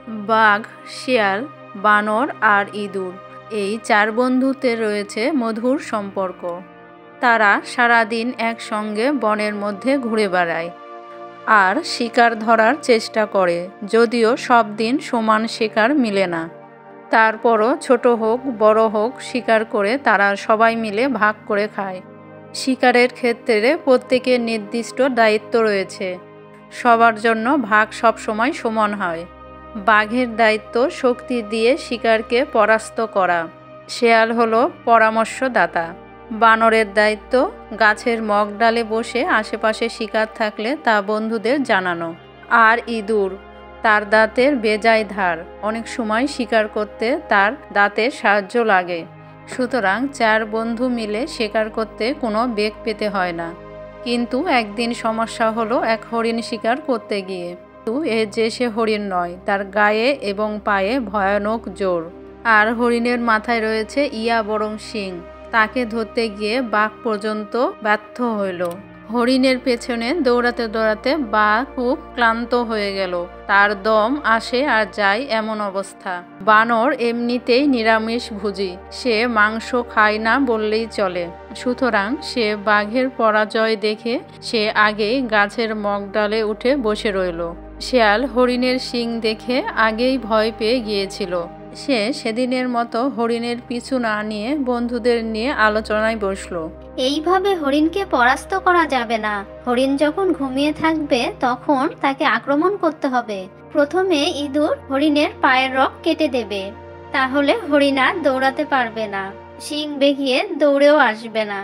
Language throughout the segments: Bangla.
বাঘ, শিয়াল, বানর আর ইঁদুর এই চার বন্ধুতে রয়েছে মধুর সম্পর্ক। তারা সারাদিন একসঙ্গে বনের মধ্যে ঘুরে বেড়ায় আর শিকার ধরার চেষ্টা করে, যদিও সব দিন সমান শিকার মিলে না। তারপরও ছোট হোক বড় হোক শিকার করে তারা সবাই মিলে ভাগ করে খায়। শিকারের ক্ষেত্রে প্রত্যেকের নির্দিষ্ট দায়িত্ব রয়েছে, সবার জন্য ভাগ সবসময় সমান হয়। বাঘের দায়িত্ব শক্তি দিয়ে শিকারকে পরাস্ত করা, শেয়াল হলো পরামর্শদাতা। বানরের দায়িত্ব গাছের মগডালে বসে আশেপাশে শিকার থাকলে তা বন্ধুদের জানানো। আর ইঁদুর, তার দাঁতের বেজায় ধার, অনেক সময় শিকার করতে তার দাঁতের সাহায্য লাগে। সুতরাং চার বন্ধু মিলে শিকার করতে কোনো বেগ পেতে হয় না। কিন্তু একদিন সমস্যা হলো এক হরিণ শিকার করতে গিয়ে। যে সে হরিণ নয়, তার গায়ে এবং পায়ে ভয়ানক জোর, আর হরিণের মাথায় রয়েছে ইয়া বরং শিং। তাকে ধরতে গিয়ে বাঘ পর্যন্ত ব্যর্থ হইল। হরিণের পেছনে দৌড়াতে দৌড়াতে বাঘ খুব ক্লান্ত হয়ে গেল, তার দম আসে আর যায় এমন অবস্থা। বানর এমনিতেই নিরামিষ ভুজি, সে মাংস খায় না বললেই চলে। সুতরাং সে বাঘের পরাজয় দেখে সে আগেই গাছের মগডালে উঠে বসে রইল। শেয়াল হরিণের শিং দেখে আগেই ভয় পেয়ে গিয়েছিল। সে সেদিনের মতো হরিণের পিছু না নিয়ে বন্ধুদের নিয়ে আলোচনায় বসলো। এইভাবে হরিণকে পরাস্ত করা যাবে না। হরিণ যখন ঘুমিয়ে থাকবে তখন তাকে আক্রমণ করতে হবে। প্রথমে ইঁদুর হরিণের পায়ের রগ কেটে দেবে, তাহলে হরিণ আর দৌড়াতে পারবে না, শিং বেঁকিয়ে দৌড়েও আসবে না।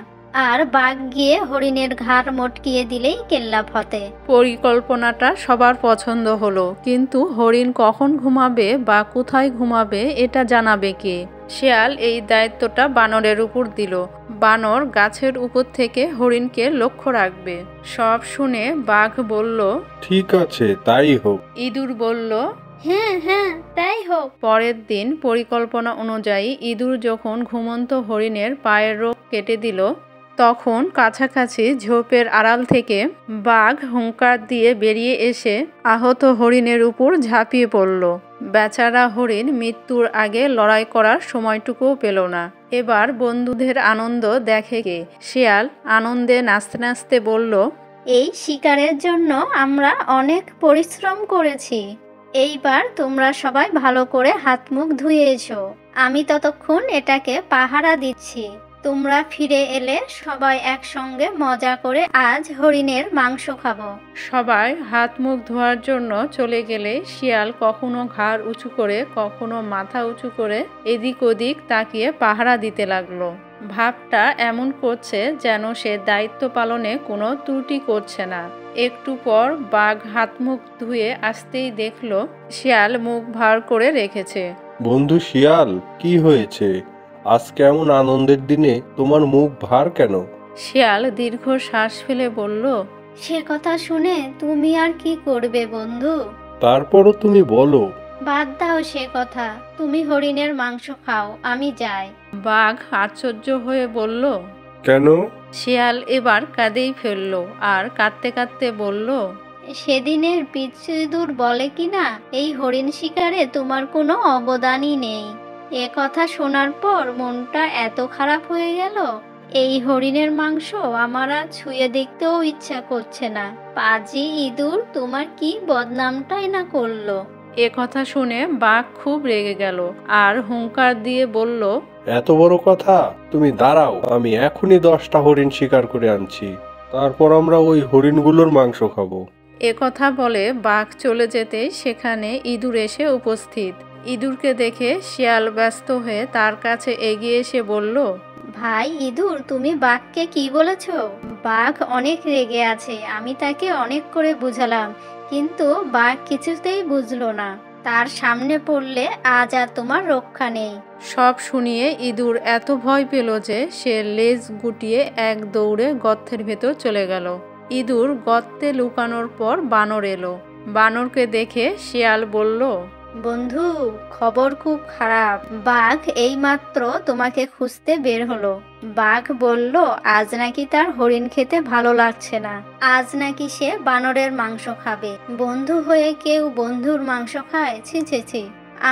আর বাঘ গিয়ে হরিণের ঘাড় মটকিয়ে দিলেই কেল্লা ফতে। পরিকল্পনাটা সবার পছন্দ হলো, কিন্তু হরিণ কখন ঘুমাবে বা কোথায় ঘুমাবে এটা জানাবে কে? শেয়াল এই দায়িত্বটা বানরের উপর দিল। বানর গাছের উপর থেকে হরিণকে লক্ষ্য রাখবে। সব শুনে বাঘ বলল, ঠিক আছে, তাই হোক। ইঁদুর বলল, হ্যাঁ হ্যাঁ তাই হোক। পরের দিন পরিকল্পনা অনুযায়ী ইঁদুর যখন ঘুমন্ত হরিণের পায়ের রগ কেটে দিল, তখন কাছাকাছি ঝোপের আড়াল থেকে বাঘ হুঙ্কার দিয়ে বেরিয়ে এসে আহত হরিণের উপর ঝাঁপিয়ে পড়ল। বেচারা হরিণ মৃত্যুর আগে লড়াই করার সময়টুকুও পেল না। এবার বন্ধুদের আনন্দ দেখে কে? শিয়াল আনন্দে নাচতে নাচতে বলল, এই শিকারের জন্য আমরা অনেক পরিশ্রম করেছি। এইবার তোমরা সবাই ভালো করে হাত মুখ ধুয়ে এসো, আমি ততক্ষণ এটাকে পাহারা দিচ্ছি। তোমরা ফিরে এলে সবাই একসঙ্গে মজা করে আজ হরিণের মাংস খাবো। সবাই হাত মুখ ধোয়ার জন্য চলে গেলে শিয়াল কখনো ঘাড় উঁচু করে কখনো মাথা উঁচু করে এদিক ওদিক তাকিয়ে পাহারা দিতে লাগলো। ভাবটা এমন করছে যেন সে দায়িত্ব পালনে কোনো ত্রুটি করছে না। একটু পর বাঘ হাত মুখ ধুয়ে আসতেই দেখলো শিয়াল মুখ ভার করে রেখেছে। বন্ধু শিয়াল, কি হয়েছে? আজ কেমন আনন্দের দিনে তোমার মুখ ভার কেন? শিয়াল দীর্ঘ শ্বাস ফেলে বলল, সে কথা শুনে তুমি আর কি করবে বন্ধু? তারপরও তুমি বলো। বাদ দাও সে কথা, তুমি হরিণের মাংস খাও, আমি যাই। বাঘ আশ্চর্য হয়ে বলল, কেন? শিয়াল এবার কাঁদেই ফেলল আর কাঁদতে কাঁদতে বলল, সেদিনের পিচ্ছিদুর বলে কিনা এই হরিণ শিকারে তোমার কোনো অবদানই নেই। এ কথা শোনার পর মনটা এত খারাপ হয়ে গেল, এই হরিণের মাংস আমার আর ছুঁয়ে দেখতেও ইচ্ছা করছে না। পাজি ইঁদুর তোমার কি বদনামটাই না করলো। এ কথা শুনে বাঘ খুব রেগে গেল আর হুঙ্কার দিয়ে বলল, এত বড় কথা? তুমি দাঁড়াও, আমি এখনই 10টা হরিণ শিকার করে আনছি, তারপর আমরা ওই হরিণগুলোর মাংস খাবো। এ কথা বলে বাঘ চলে যেতেই সেখানে ইঁদুর এসে উপস্থিত। ইঁদুরকে দেখে শিয়াল ব্যস্ত হয়ে তার কাছে এগিয়ে এসে বলল, ভাই ইঁদুর, তুমি বাঘকে কি বলেছো? বাঘ অনেক রেগে আছে, আমি তাকে অনেক করে বুঝালাম, কিন্তু বাঘ কিছুতেই বুঝলো না। তার সামনে পড়লে আজ আর তোমার রক্ষা নেই। সব শুনিয়ে ইঁদুর এত ভয় পেল যে সে লেজ গুটিয়ে এক দৌড়ে গর্তের ভেতর চলে গেল। ইঁদুর গর্তে লুকানোর পর বানর এলো। বানরকে দেখে শিয়াল বলল, বন্ধু, খবর খুব খারাপ। বাঘ এইমাত্র তোমাকে খুঁজতে বের হলো। বাঘ বলল আজ নাকি তার হরিণ খেতে ভালো লাগছে না, আজ নাকি সে বানরের মাংস খাবে। বন্ধু হয়ে কেউ বন্ধুর মাংস খায়? ছি ছি ছি।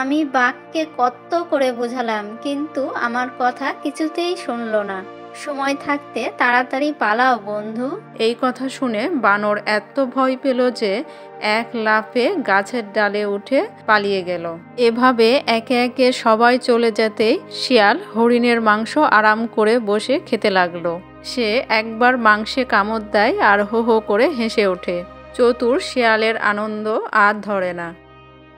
আমি বাঘকে কত করে বোঝালাম, কিন্তু আমার কথা কিছুতেই শুনলো না। সময় থাকতে তাড়াতাড়ি পালাও বন্ধু। এই কথা শুনে বানর এত ভয় পেল যে এক লাফে গাছের ডালে উঠে পালিয়ে গেল। এভাবে একে একে সবাই চলে যেতেই শিয়াল হরিণের মাংস আরাম করে বসে খেতে লাগলো। সে একবার মাংসে কামড় দেয় আর হো হো করে হেসে ওঠে। চতুর শিয়ালের আনন্দ আর ধরে না।